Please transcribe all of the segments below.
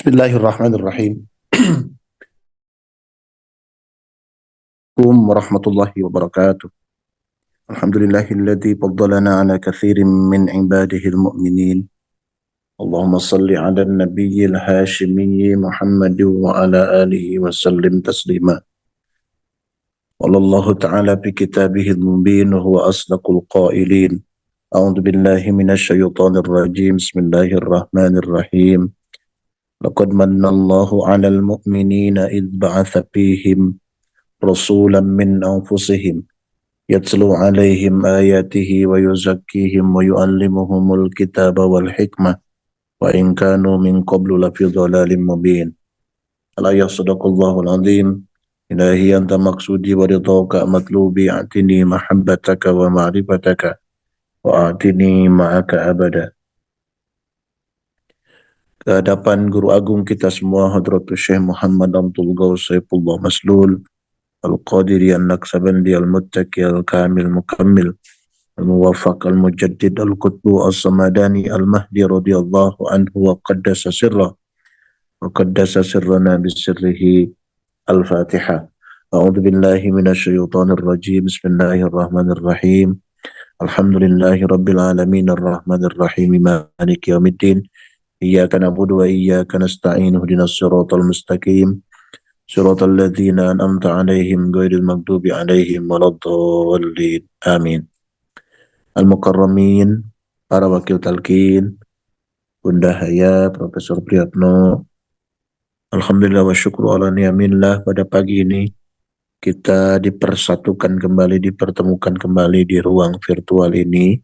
Bismillahirrahmanirrahim. Assalamualaikum warahmatullahi wabarakatuh. Alhamdulillahilladzi faddalana ala kathirin min ibadihil mu'minin. Allahumma salli ala nabiyyil hashimiyyi Muhammad wa ala alihi wa sallim taslima. Wallahu ta'ala fi kitabihil mubin wa huwa asdaqul qailin. A'udzu billahi minasy syaithanir rajim. Bismillahirrahmanirrahim. Laqad manna Allahu 'alal mu'minina idz ba'atsa fihim rasulan min anfusihim yatlu 'alaihim ayatihi wa yuzakkihim wa yu'allimuhumul kitaba wal hikmah wa in kanu min qablu lafi dhalalin mubin. Al-ayah sadaqallahul azim. Ilahi anta maksudi wa ridhaka matlubi a'tini mahabbataka wa ma'rifataka wa a'tini ma'aka abada. Kehadapan Guru Agung kita semua Hadratus Syekh Muhammad Abdul Ghaus Saifullah Maslul Al-Qadiri An-Naqsabandi Al-Muttaqi Al-Kamil Mukammil Al-Muwafaq Al-Mujaddid Al-Qutbu As-Samadani Al-Mahdi radhiyallahu anhu wa qaddasa sirrah wa qaddasa sirrana bisirrihi Al-Fatihah. A'udzu billahi minasy syaithanir rajim. Bismillahirrahmanirrahim. Alhamdulillahi rabbil alamin arrahmanir rahim maliki yaumiddin. Iyyaka na'budu wa iyyaka nasta'in ihdinas siratal mustaqim. Siratal ladzina an'amta 'alaihim ghairil maghdubi 'alaihim waladdallin. Amin. Al-Mukarramin, para wakil talqin, Bunda Haya, Profesor Priyatno. Alhamdulillah wa syukru ala ni'amillah, pada pagi ini kita dipersatukan kembali, dipertemukan kembali di ruang virtual ini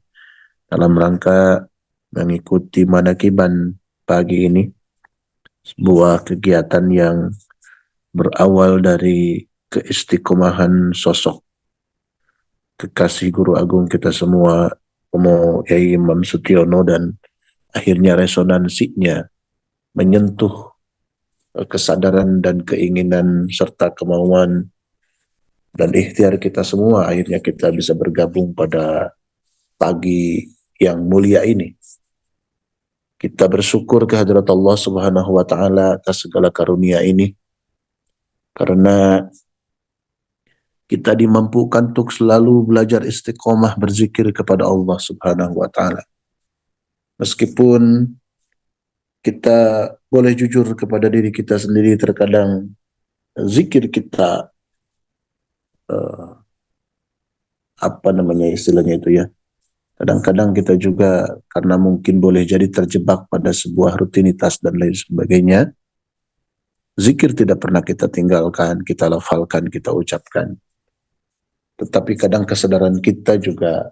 dalam rangka mengikuti manakiban pagi ini, sebuah kegiatan yang berawal dari keistiqomahan sosok kekasih Guru Agung kita semua, Romo Yai Imam Sutiono, dan akhirnya resonansinya menyentuh kesadaran dan keinginan serta kemauan dan ikhtiar kita semua. Akhirnya kita bisa bergabung pada pagi yang mulia ini. Kita bersyukur kehadirat Allah Subhanahu wa Ta'ala atas segala karunia ini, karena kita dimampukan untuk selalu belajar istiqomah berzikir kepada Allah Subhanahu wa Ta'ala. Meskipun kita boleh jujur kepada diri kita sendiri, terkadang zikir kita istilahnya itu ya, kadang-kadang kita juga karena mungkin boleh jadi terjebak pada sebuah rutinitas dan lain sebagainya, zikir tidak pernah kita tinggalkan, kita lafalkan, kita ucapkan. Tetapi kadang kesadaran kita juga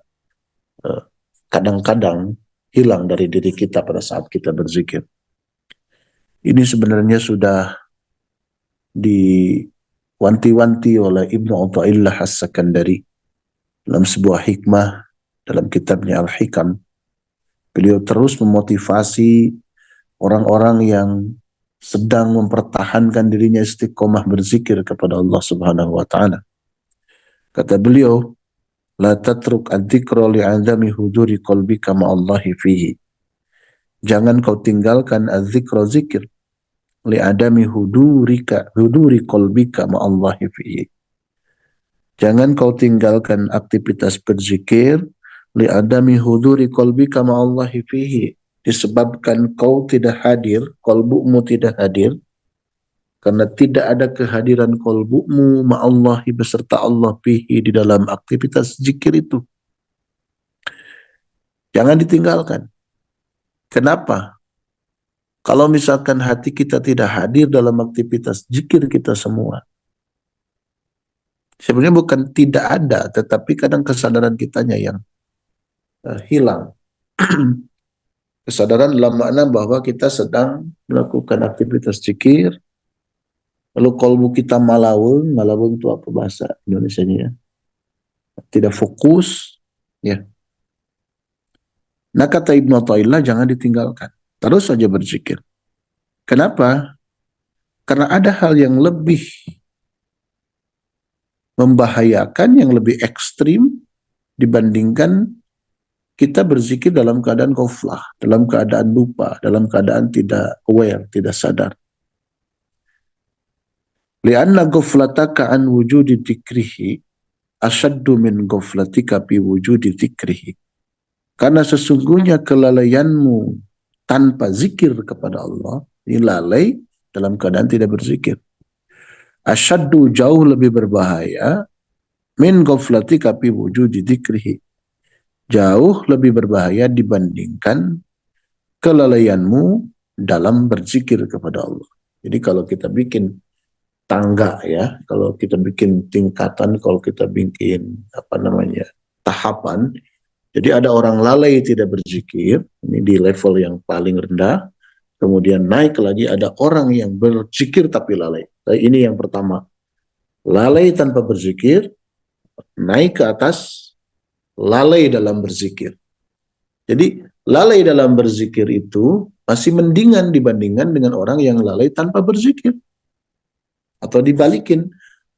kadang-kadang hilang dari diri kita pada saat kita berzikir. Ini sebenarnya sudah diwanti-wanti oleh Ibnu Athaillah As-Sakandari dalam sebuah hikmah dalam kitabnya Al-Hikam. Beliau terus memotivasi orang-orang yang sedang mempertahankan dirinya istiqomah berzikir kepada Allah Subhanahu wa Ta'ala. Kata beliau, la tatruk adzikra li'adami huduri qalbika ma'allahi fihi. Jangan kau tinggalkan adzikra, zikir, li'adami huduri qalbika ma'allahi fihi. Jangan kau tinggalkan aktivitas berzikir, li'adami huduri qalbika ma'allahi fihi, disebabkan kau tidak hadir, qalbumu tidak hadir, karena tidak ada kehadiran qalbumu ma'allahi, beserta Allah, fihi, di dalam aktivitas zikir itu. Jangan ditinggalkan. Kenapa? Kalau misalkan hati kita tidak hadir dalam aktivitas zikir kita semua, sebenarnya bukan tidak ada, tetapi kadang kesadaran kitanya yang hilang. Kesadaran dalam makna bahwa kita sedang melakukan aktivitas zikir, lalu kolbu kita malaweng itu apa bahasa Indonesianya ya? Tidak fokus, ya. Nah, kata Ibnu Athaillah, jangan ditinggalkan. Terus saja berzikir. Kenapa? Karena ada hal yang lebih membahayakan, yang lebih ekstrim dibandingkan kita berzikir dalam keadaan ghaflah, dalam keadaan lupa, dalam keadaan tidak aware, tidak sadar. Lianna ghaflataka an wujudi dzikrihi asyaddu min ghaflatika bi wujudi dzikrihi. Karena sesungguhnya kelalaianmu tanpa zikir kepada Allah, ini lalai dalam keadaan tidak berzikir. Asyaddu jauh lebih berbahaya min ghaflatika bi wujudi dzikrihi. Jauh lebih berbahaya dibandingkan kelalaianmu dalam berzikir kepada Allah. Jadi kalau kita bikin tangga ya, kalau kita bikin tingkatan, kalau kita bikin tahapan, jadi ada orang lalai tidak berzikir, ini di level yang paling rendah, kemudian naik lagi ada orang yang berzikir tapi lalai. Ini yang pertama, lalai tanpa berzikir, naik ke atas, lalai dalam berzikir. Jadi lalai dalam berzikir itu masih mendingan dibandingkan dengan orang yang lalai tanpa berzikir. Atau dibalikin,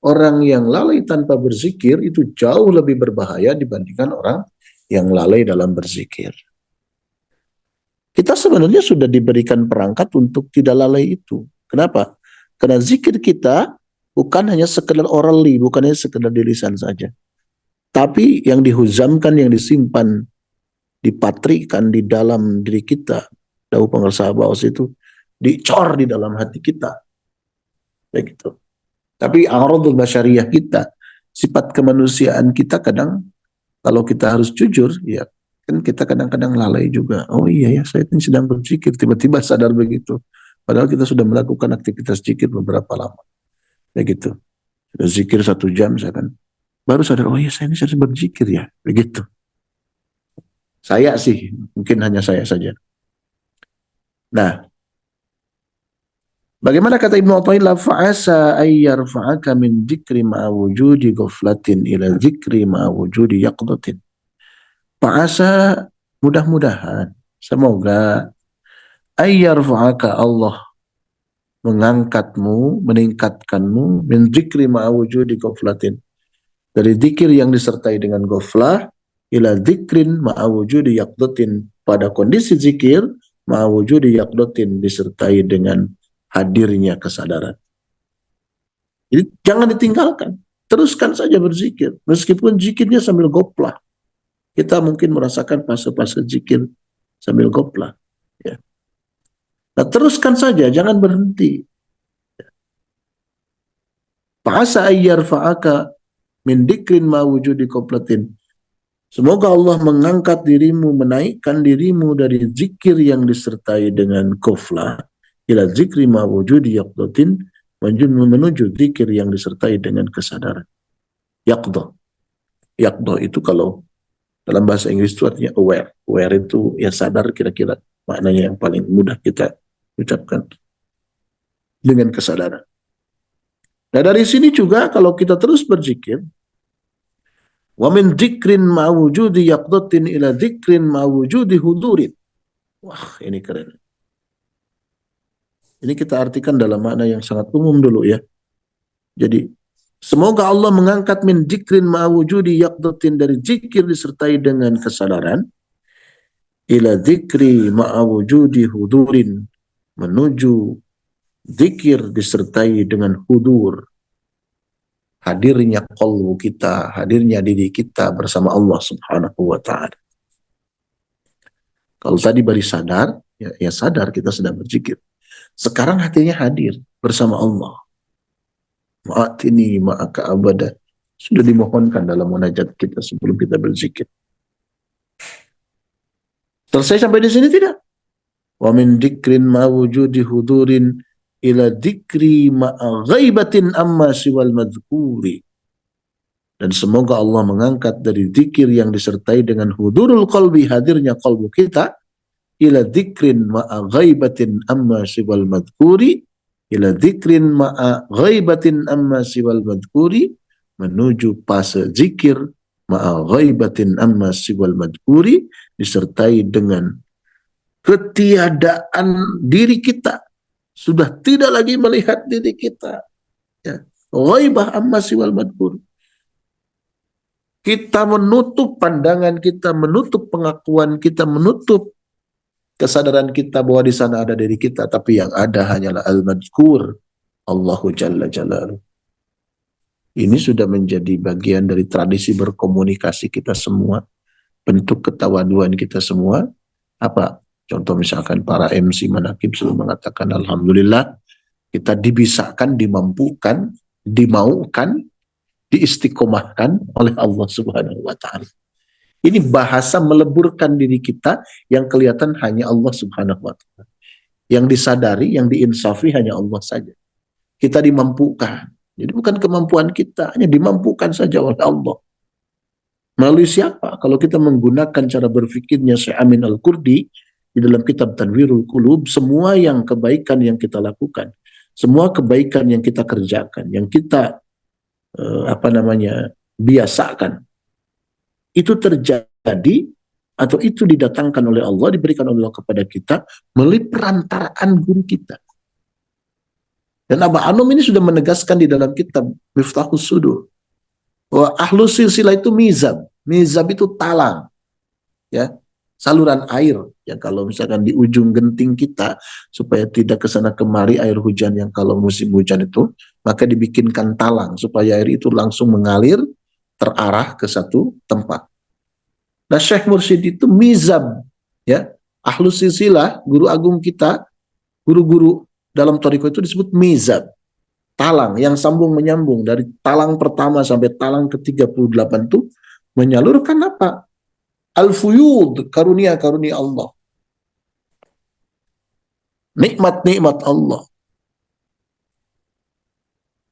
orang yang lalai tanpa berzikir itu jauh lebih berbahaya dibandingkan orang yang lalai dalam berzikir. Kita sebenarnya sudah diberikan perangkat untuk tidak lalai itu. Kenapa? Karena zikir kita bukan hanya sekedar orally, bukan hanya sekedar di lisan saja. Tapi yang dihuzamkan, yang disimpan, dipatrikan di dalam diri kita, Dawuh pengarsa Baos itu dicor di dalam hati kita. Begitu. Tapi aradul basyariyah kita, sifat kemanusiaan kita kadang kalau kita harus jujur, ya kan kita kadang-kadang lalai juga. Oh iya ya, saya ini sedang berzikir, tiba-tiba sadar begitu. Padahal kita sudah melakukan aktivitas zikir beberapa lama. Begitu. Sudah zikir 1 jam misalkan. Baru sadar, oh iya saya ini sedang berzikir ya. Begitu. Saya sih, mungkin hanya saya saja. Nah, bagaimana kata Ibnu Athaillah, fa'asa ayyar fa'aka min dzikri ma'a wujudi ghaflatin ila dzikri ma'a wujudi yaqdatin. Fa'asa, mudah-mudahan, semoga ayyar fa'aka, Allah mengangkatmu, meningkatkanmu min dzikri ma'a wujudi ghaflatin, dari dzikir yang disertai dengan ghaflah ila dzikrin ma'a wujudi yaqdatin, pada kondisi zikir ma'a wujudi yaqdatin, disertai dengan hadirnya kesadaran. Jadi jangan ditinggalkan, teruskan saja berzikir, meskipun zikirnya sambil ghaflah. Kita mungkin merasakan fase-fase zikir sambil ghaflah. Ya. Nah, teruskan saja, jangan berhenti. Fa'asa ayyar fa'aka min dzikrin ma wujudi ghaflatin. Semoga Allah mengangkat dirimu, menaikkan dirimu dari zikir yang disertai dengan ghaflah ila zikri ma wujudi yaqdatin, menuju zikir yang disertai dengan kesadaran. Yaqdah. Yaqdah itu kalau dalam bahasa Inggris itu artinya aware. Aware itu ya sadar, kira-kira maknanya yang paling mudah kita ucapkan. Dengan kesadaran. Nah dari sini juga kalau kita terus berzikir, wa min dzikrin ma wujudi yaqdatin ila dzikrin ma wujudi hudurin. Wah, ini keren. Ini kita artikan dalam makna yang sangat umum dulu ya. Jadi, semoga Allah mengangkat min dzikrin ma wujudi yaqdatin, dari zikir disertai dengan kesadaran, ila dzikri ma wujudi hudurin, menuju zikir disertai dengan hudur, hadirnya qalbu kita, hadirnya diri kita bersama Allah Subhanahu wa ta'ala. Kalau tadi baru sadar, ya sadar kita sedang berzikir. Sekarang hatinya hadir bersama Allah. Ma'atini ma'aka abada. Sudah dimohonkan dalam munajat kita sebelum kita berzikir. Selesai sampai di sini tidak? Wa min dzikrin ma wujudi hudurin ila dzikri ma'a ghaibatin amma siwal madhkuri. Dan semoga Allah mengangkat dari zikir yang disertai dengan hudurul qalbi, hadirnya qalbu kita, ila dzikrin ma'a ghaibatin amma siwal madhkuri, ila dzikrin ma'a ghaibatin amma siwal madhkuri, menuju fase zikir ma'a ghaibatin amma siwal madhkuri, disertai dengan ketiadaan diri kita, sudah tidak lagi melihat diri kita, ya. Ghaibah amma siwal madhkuri, Kita menutup pandangan kita, menutup pengakuan kita, menutup kesadaran kita bahwa di sana ada diri kita, tapi yang ada hanyalah al-madhkur, Allahu Jalla Jalaluhu. Ini sudah menjadi bagian dari tradisi berkomunikasi kita semua, bentuk ketawaduan kita semua. Apa? Contoh misalkan para MC manakib selalu mengatakan alhamdulillah kita dibisakan, dimampukan, dimaukan, diistiqomahkan oleh Allah Subhanahu wa taala. Ini bahasa meleburkan diri kita yang kelihatan hanya Allah Subhanahu wa taala. Yang disadari, yang diinsafi hanya Allah saja. Kita dimampukan. Jadi bukan kemampuan kita, hanya dimampukan saja oleh Allah. Melalui siapa? Kalau kita menggunakan cara berfikirnya Syekh Amin Al-Qurdi di dalam kitab Tanwirul Qulub, semua yang kebaikan yang kita lakukan, semua kebaikan yang kita kerjakan, yang kita biasakan, itu terjadi atau itu didatangkan oleh Allah, diberikan oleh Allah kepada kita melalui perantaraan guru kita. Dan Abah Anom ini sudah menegaskan di dalam kitab Miftahus Sudur bahwa ahlus silsilah itu mizab. Mizab itu talang, ya, saluran air. Ya, kalau misalkan di ujung genting kita supaya tidak kesana kemari air hujan yang kalau musim hujan itu, maka dibikinkan talang supaya air itu langsung mengalir terarah ke satu tempat. Nah, Syekh Mursyid itu mizab, ya, ahlus silsilah, guru agung kita, guru-guru dalam thariqah itu disebut mizab, talang yang sambung menyambung dari talang pertama sampai talang ke-38 itu menyalurkan apa? Al-fuyud, karunia-karunia Allah. Nikmat-nikmat Allah.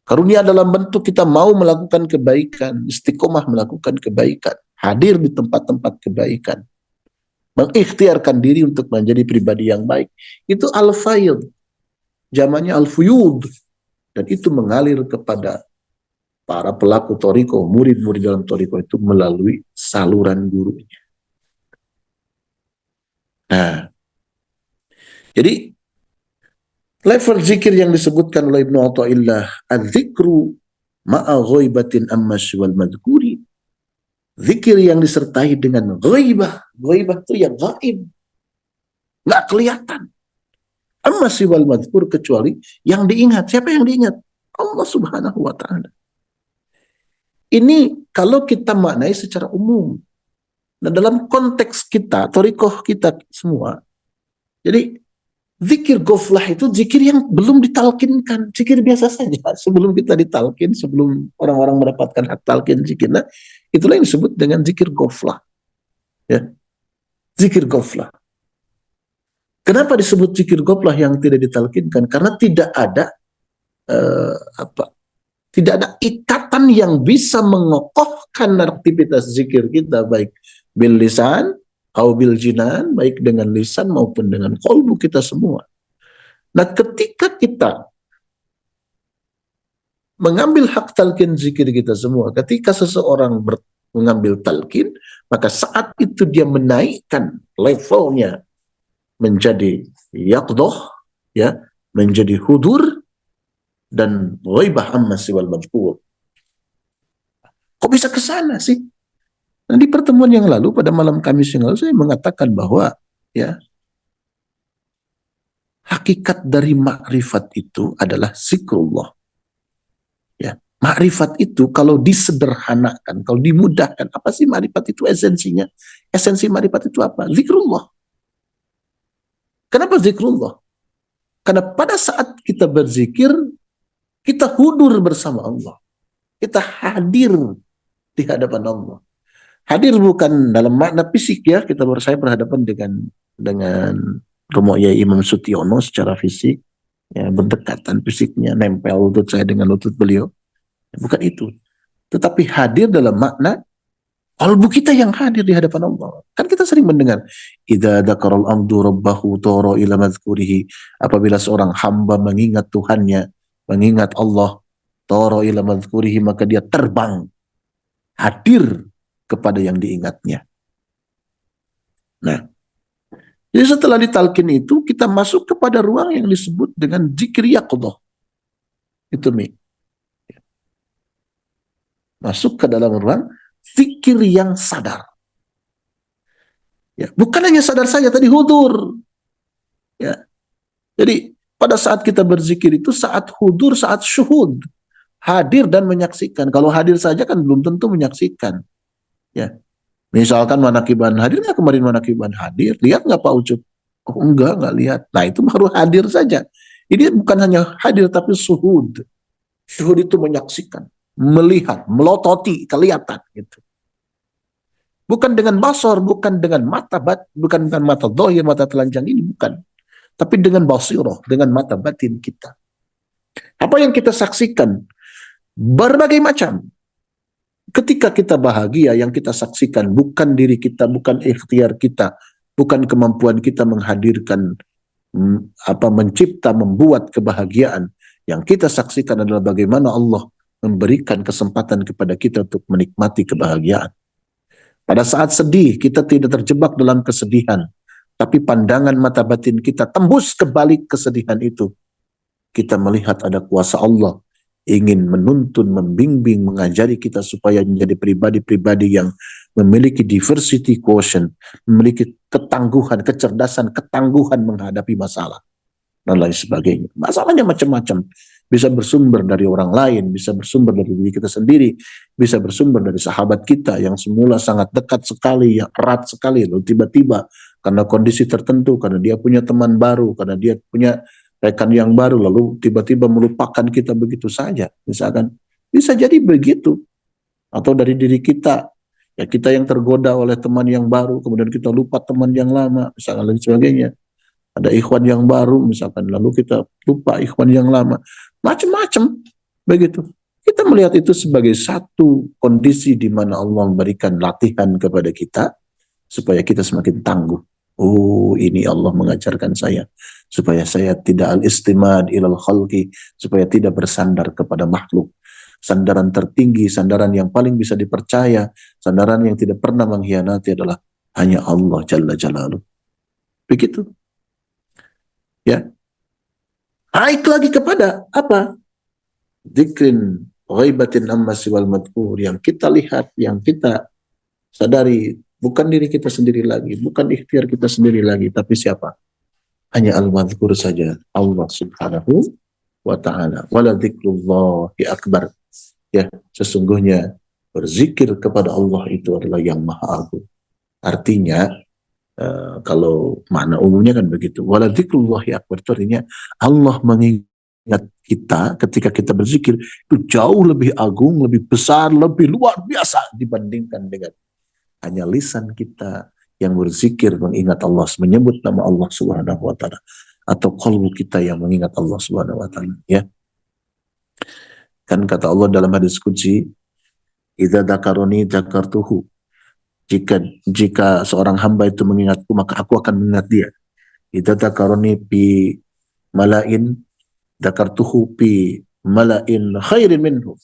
Karunia dalam bentuk kita mau melakukan kebaikan, istiqomah melakukan kebaikan, hadir di tempat-tempat kebaikan, mengikhtiarkan diri untuk menjadi pribadi yang baik. Itu al-faid, zamannya al-fuyud, dan itu mengalir kepada para pelaku thariqah, murid-murid dalam thariqah itu melalui saluran gurunya. Nah, jadi level zikir yang disebutkan oleh Ibnu Athaillah, az-zikru ma'a ghaibatin amma siwal madhkuri. Zikir yang disertai dengan ghaibah. Ghaibah itu yang gaib, nggak kelihatan. Amma siwal madhkur, kecuali yang diingat. Siapa yang diingat? Allah Subhanahu wa ta'ala. Ini kalau kita maknai secara umum. Nah, dalam konteks kita, thariqah kita semua, jadi zikir ghaflah itu zikir yang belum ditalkinkan, zikir biasa saja. Sebelum kita ditalkin, sebelum orang-orang mendapatkan hak talkin zikir, nah, itulah yang disebut dengan zikir ghaflah. Ya. Zikir ghaflah. Kenapa disebut zikir ghaflah yang tidak ditalkinkan? Karena tidak ada tidak ada ikatan yang bisa mengokohkan aktivitas zikir kita, baik bil lisan atau bil jinan, baik dengan lisan maupun dengan qalbu kita semua. Nah, ketika kita mengambil hak talqin zikir kita semua, ketika seseorang mengambil talqin, maka saat itu dia menaikkan levelnya menjadi yaqdah, ya, menjadi hudur dan ghaibah amma siwal madhkur. Kok bisa ke sana sih? Nah, di pertemuan yang lalu, pada malam Kamis yang lalu, saya mengatakan bahwa, ya, hakikat dari makrifat itu adalah zikrullah. Ya, makrifat itu kalau disederhanakan, kalau dimudahkan, apa sih makrifat itu esensinya? Esensi makrifat itu apa? Zikrullah. Kenapa zikrullah? Karena pada saat kita berzikir, kita hudur bersama Allah. Kita hadir di hadapan Allah. Hadir bukan dalam makna fisik, ya, saya berhadapan dengan Romo Yai Imam Sutiono secara fisik, ya, berdekatan fisiknya, nempel lutut saya dengan lutut beliau. Bukan itu. Tetapi hadir dalam makna qalbu kita yang hadir di hadapan Allah. Kan kita sering mendengar, idza dzakaral abdu rabbahu tara ila madhkurihi, apabila seorang hamba mengingat Tuhannya, mengingat Allah, tara ila madhkurihi, maka dia terbang, hadir kepada yang diingatnya. Nah, jadi setelah ditalkin itu, kita masuk kepada ruang yang disebut dengan zikir yaqdah. Itu Mi. Masuk ke dalam ruang zikir yang sadar. Ya, bukan hanya sadar saja, tadi hudur. Ya, jadi pada saat kita berzikir itu saat hudur, saat syuhud, hadir dan menyaksikan. Kalau hadir saja kan belum tentu menyaksikan. Ya, misalkan manakiban hadir nggak kemarin manakiban hadir, lihat nggak Pak Ucup? Oh enggak lihat. Nah itu baru hadir saja. Ini bukan hanya hadir tapi syuhud. Syuhud itu menyaksikan, melihat, melototi, kelihatan gitu. Bukan dengan basor, bukan dengan mata bukan dengan mata dohir, mata telanjang ini, bukan. Tapi dengan basiroh, dengan mata batin kita. Apa yang kita saksikan? Berbagai macam. Ketika kita bahagia, yang kita saksikan bukan diri kita, bukan ikhtiar kita, bukan kemampuan kita menghadirkan, mencipta, membuat kebahagiaan. Yang kita saksikan adalah bagaimana Allah memberikan kesempatan kepada kita untuk menikmati kebahagiaan. Pada saat sedih, kita tidak terjebak dalam kesedihan. Tapi pandangan mata batin kita tembus ke balik kesedihan itu. Kita melihat ada kuasa Allah. Ingin menuntun, membimbing, mengajari kita supaya menjadi pribadi-pribadi yang memiliki diversity quotient. Memiliki ketangguhan, kecerdasan, ketangguhan menghadapi masalah. Dan lain sebagainya. Masalahnya macam-macam. Bisa bersumber dari orang lain, bisa bersumber dari diri kita sendiri, bisa bersumber dari sahabat kita yang semula sangat dekat sekali, yang erat sekali, lalu tiba-tiba karena kondisi tertentu, karena dia punya teman baru, karena dia punya rekan yang baru, lalu tiba-tiba melupakan kita begitu saja. Misalkan, bisa jadi begitu. Atau dari diri kita, ya kita yang tergoda oleh teman yang baru, kemudian kita lupa teman yang lama, misalkan lain sebagainya. Ada ikhwan yang baru misalkan, lalu kita lupa ikhwan yang lama. Macam-macam begitu. Kita melihat itu sebagai satu kondisi di mana Allah memberikan latihan kepada kita supaya kita semakin tangguh. Oh, ini Allah mengajarkan saya supaya saya tidak al-istimad ilal khalqi, supaya tidak bersandar kepada makhluk. Sandaran tertinggi, sandaran yang paling bisa dipercaya, sandaran yang tidak pernah mengkhianati adalah hanya Allah Jalla Jalaluh. Begitu. Ya, naik lagi kepada apa? Dzikrin ghaibatin amma siwal madhkur, yang kita lihat, yang kita sadari, bukan diri kita sendiri lagi, bukan ikhtiar kita sendiri lagi, tapi siapa? Hanya al-madhkur saja, Allah Subhanahu wa ta'ala. Wala dzikrullahi akbar. Ya, sesungguhnya berzikir kepada Allah itu adalah yang maha agung. Artinya kalau makna umumnya kan begitu. Wala dzikrullahi akbar itu artinya Allah mengingat kita ketika kita berzikir itu jauh lebih agung, lebih besar, lebih luar biasa dibandingkan dengan hanya lisan kita yang berzikir mengingat Allah, menyebut nama Allah Subhanahu wa taala, atau qalbu kita yang mengingat Allah Subhanahu wa taala, ya. Kan kata Allah dalam hadis qudsi, "Idza dzakaroni dzakartuhu." Jika seorang hamba itu mengingatku, maka aku akan mengingat dia. Idza dzakaroni bi malain dzakartuhu bi malain khairin minhu.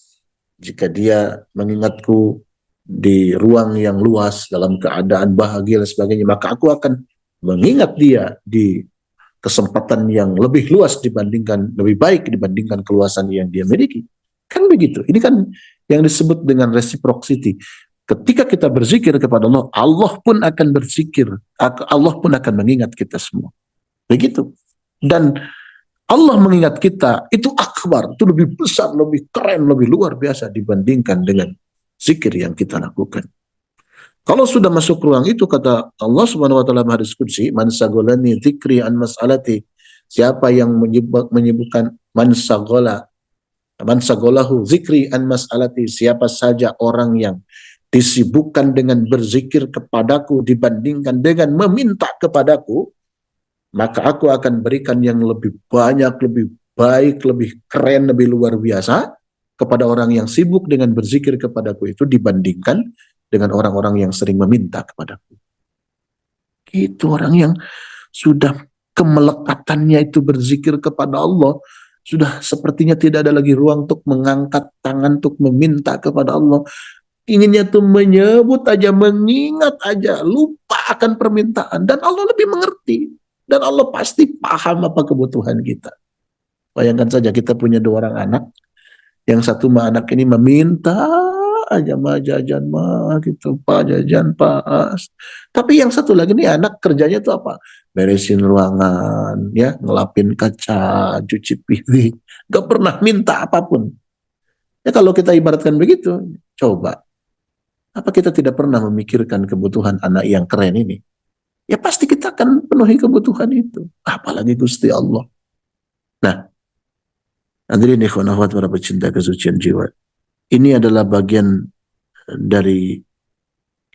Jika dia mengingatku di ruang yang luas dalam keadaan bahagia dan sebagainya, maka aku akan mengingat dia di kesempatan yang lebih luas dibandingkan, lebih baik dibandingkan keluasan yang dia miliki. Kan begitu. Ini kan yang disebut dengan reciprocity. Ketika kita berzikir kepada Allah, Allah pun akan berzikir, Allah pun akan mengingat kita semua. Begitu. Dan Allah mengingat kita, itu akbar, itu lebih besar, lebih keren, lebih luar biasa dibandingkan dengan zikir yang kita lakukan. Kalau sudah masuk ruang itu, kata Allah Subhanahu wa taala hadis qudsi, "Man sagolani dzikri an mas'alati." Siapa yang menyebutkan man sagolahu zikri an mas'alati, siapa saja orang yang disibukkan dengan berzikir kepadaku dibandingkan dengan meminta kepadaku, maka aku akan berikan yang lebih banyak, lebih baik, lebih keren, lebih luar biasa kepada orang yang sibuk dengan berzikir kepadaku itu dibandingkan dengan orang-orang yang sering meminta kepadaku. Itu orang yang sudah kemelekatannya itu berzikir kepada Allah, sudah sepertinya tidak ada lagi ruang untuk mengangkat tangan untuk meminta kepada Allah. Inginnya tuh menyebut aja, mengingat aja, lupa akan permintaan. Dan Allah lebih mengerti. Dan Allah pasti paham apa kebutuhan kita. Bayangkan saja kita punya 2 orang anak. Yang satu anak ini meminta aja mah jajan mah gitu, Pak jajan Pak. Tapi yang satu lagi nih anak kerjanya tuh apa? Beresin ruangan, ya, ngelapin kaca, cuci piring, gak pernah minta apapun. Ya kalau kita ibaratkan begitu, coba, apa kita tidak pernah memikirkan kebutuhan anak yang keren ini? Ya pasti kita akan penuhi kebutuhan itu. Apalagi Gusti Allah. Nah, hadirin ikhwan akhwat para pecinta kesucian jiwa. Ini adalah bagian dari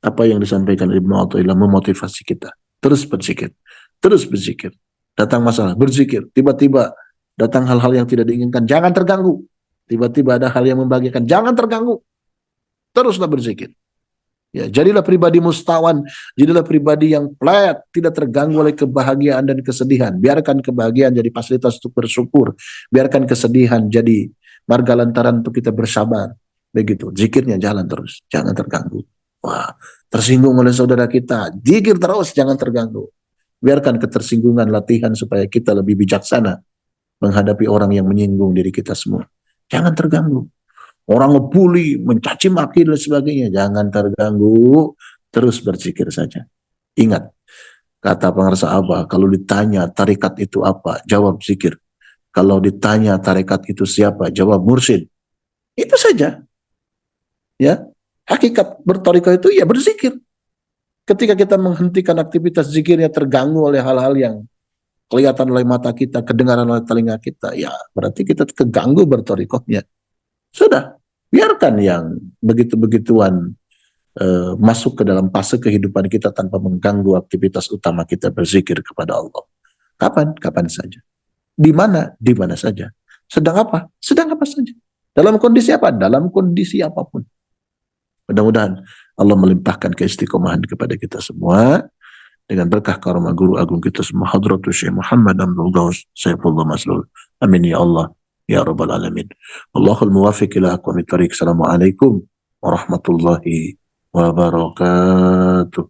apa yang disampaikan Ibnu Athaillah memotivasi kita. Terus berzikir. Terus berzikir. Datang masalah, berzikir. Tiba-tiba datang hal-hal yang tidak diinginkan, jangan terganggu. Tiba-tiba ada hal yang membahagiakan, jangan terganggu. Teruslah berzikir. Ya, jadilah pribadi mustawan, jadilah pribadi yang flat, tidak terganggu oleh kebahagiaan dan kesedihan. Biarkan kebahagiaan jadi fasilitas untuk bersyukur, biarkan kesedihan jadi marga lantaran untuk kita bersabar. Begitu, zikirnya jalan terus, jangan terganggu. Wah, tersinggung oleh saudara kita, zikir terus, jangan terganggu. Biarkan ketersinggungan latihan supaya kita lebih bijaksana menghadapi orang yang menyinggung diri kita semua. Jangan terganggu. Orang ngebully, mencaci maki dan sebagainya, jangan terganggu, terus berzikir saja. Ingat, kata pengarsa Abah, kalau ditanya tarekat itu apa, jawab zikir. Kalau ditanya tarekat itu siapa, jawab mursyid. Itu saja. Ya, hakikat bertarekat itu ya berzikir. Ketika kita menghentikan aktivitas zikirnya terganggu oleh hal-hal yang kelihatan oleh mata kita, kedengaran oleh telinga kita, ya berarti kita keganggu bertarekatnya. Sudah, biarkan yang begitu-begituan masuk ke dalam fase kehidupan kita tanpa mengganggu aktivitas utama kita berzikir kepada Allah. Kapan? Kapan saja. Di mana? Di mana saja. Sedang apa? Sedang apa saja. Dalam kondisi apa? Dalam kondisi apapun. Mudah-mudahan Allah melimpahkan keistiqomahan kepada kita semua dengan berkah karomah guru agung kita semua Hadratus Syekh Muhammad Abdul Ghaus Saifullah Maslul. Amin ya Allah ya rabbal alamin. Allahul muwaffiq ila aqwamit thariq. Assalamualaikum warahmatullahi wabarakatuh.